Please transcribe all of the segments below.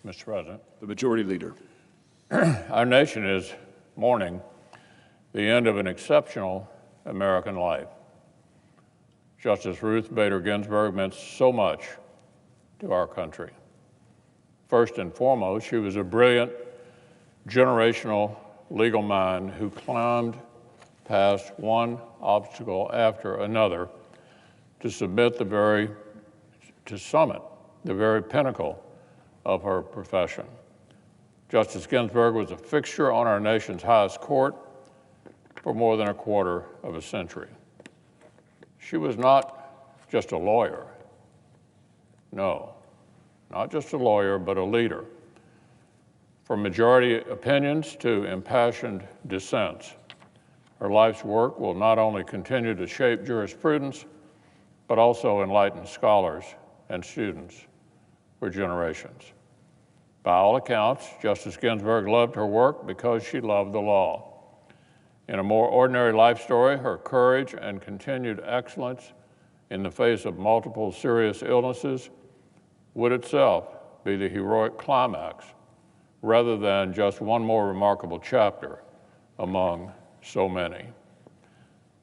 Mr. President. The Majority Leader. Our nation is mourning the end of an exceptional American life. Justice Ruth Bader Ginsburg meant so much to our country. First and foremost, she was a brilliant, generational legal mind who climbed past one obstacle after another to summit the very pinnacle of her profession. Justice Ginsburg was a fixture on our nation's highest court for more than a quarter of a century. She was not just a lawyer. No, not just a lawyer, but a leader. From majority opinions to impassioned dissents, her life's work will not only continue to shape jurisprudence, but also enlighten scholars and students for generations. By all accounts, Justice Ginsburg loved her work because she loved the law. In a more ordinary life story, her courage and continued excellence in the face of multiple serious illnesses would itself be the heroic climax, rather than just one more remarkable chapter among so many.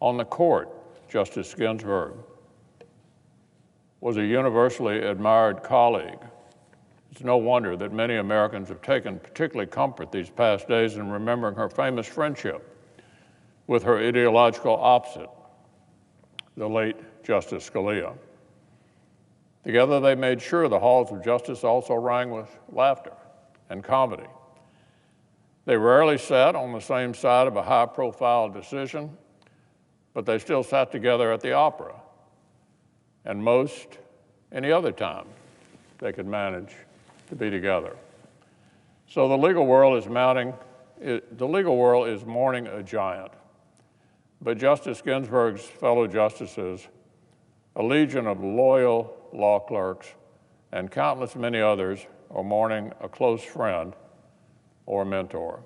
On the court, Justice Ginsburg was a universally admired colleague. It's no wonder that many Americans have taken particularly comfort these past days in remembering her famous friendship with her ideological opposite, the late Justice Scalia. Together, they made sure the halls of justice also rang with laughter and comedy. They rarely sat on the same side of a high-profile decision, but they still sat together at the opera, and most any other time they could manage to be together. So the legal world is mourning a giant, but Justice Ginsburg's fellow justices, a legion of loyal law clerks, and countless many others are mourning a close friend or mentor.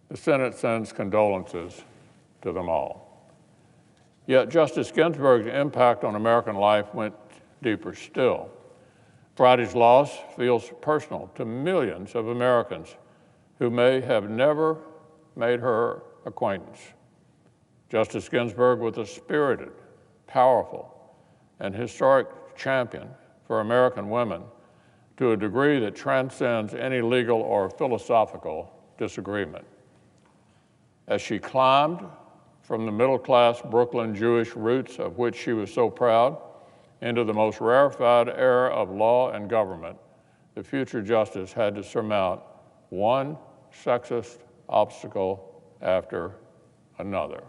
The Senate sends condolences to them all. Yet Justice Ginsburg's impact on American life went deeper still. Friday's loss feels personal to millions of Americans who may have never made her acquaintance. Justice Ginsburg was a spirited, powerful, and historic champion for American women to a degree that transcends any legal or philosophical disagreement. As she climbed from the middle-class Brooklyn Jewish roots of which she was so proud into the most rarefied era of law and government, the future justice had to surmount one sexist obstacle after another.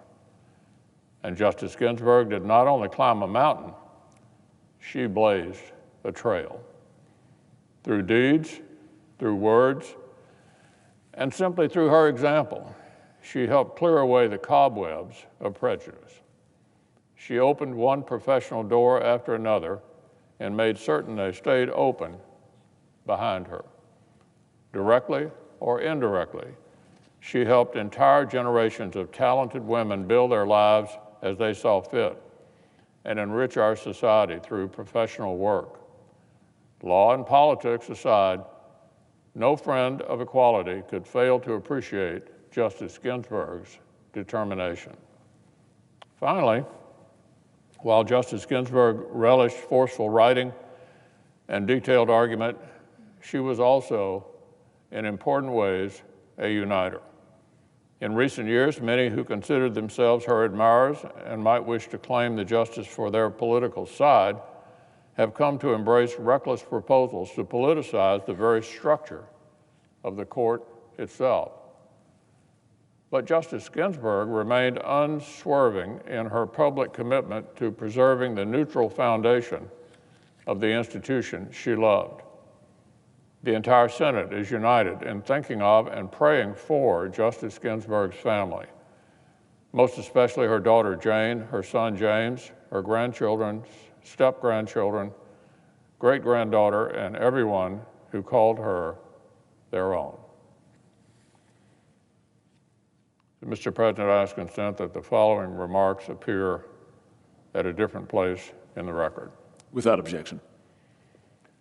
And Justice Ginsburg did not only climb a mountain, she blazed a trail. Through deeds, through words, and simply through her example, she helped clear away the cobwebs of prejudice. She opened one professional door after another and made certain they stayed open behind her. Directly or indirectly, she helped entire generations of talented women build their lives as they saw fit and enrich our society through professional work. Law and politics aside, no friend of equality could fail to appreciate Justice Ginsburg's determination. Finally, while Justice Ginsburg relished forceful writing and detailed argument, she was also, in important ways, a uniter. In recent years, many who considered themselves her admirers and might wish to claim the justice for their political side have come to embrace reckless proposals to politicize the very structure of the court itself. But Justice Ginsburg remained unswerving in her public commitment to preserving the neutral foundation of the institution she loved. The entire Senate is united in thinking of and praying for Justice Ginsburg's family, most especially her daughter Jane, her son James, her grandchildren, step-grandchildren, great-granddaughter, and everyone who called her their own. Mr. President, I ask consent that the following remarks appear at a different place in the record. Without objection.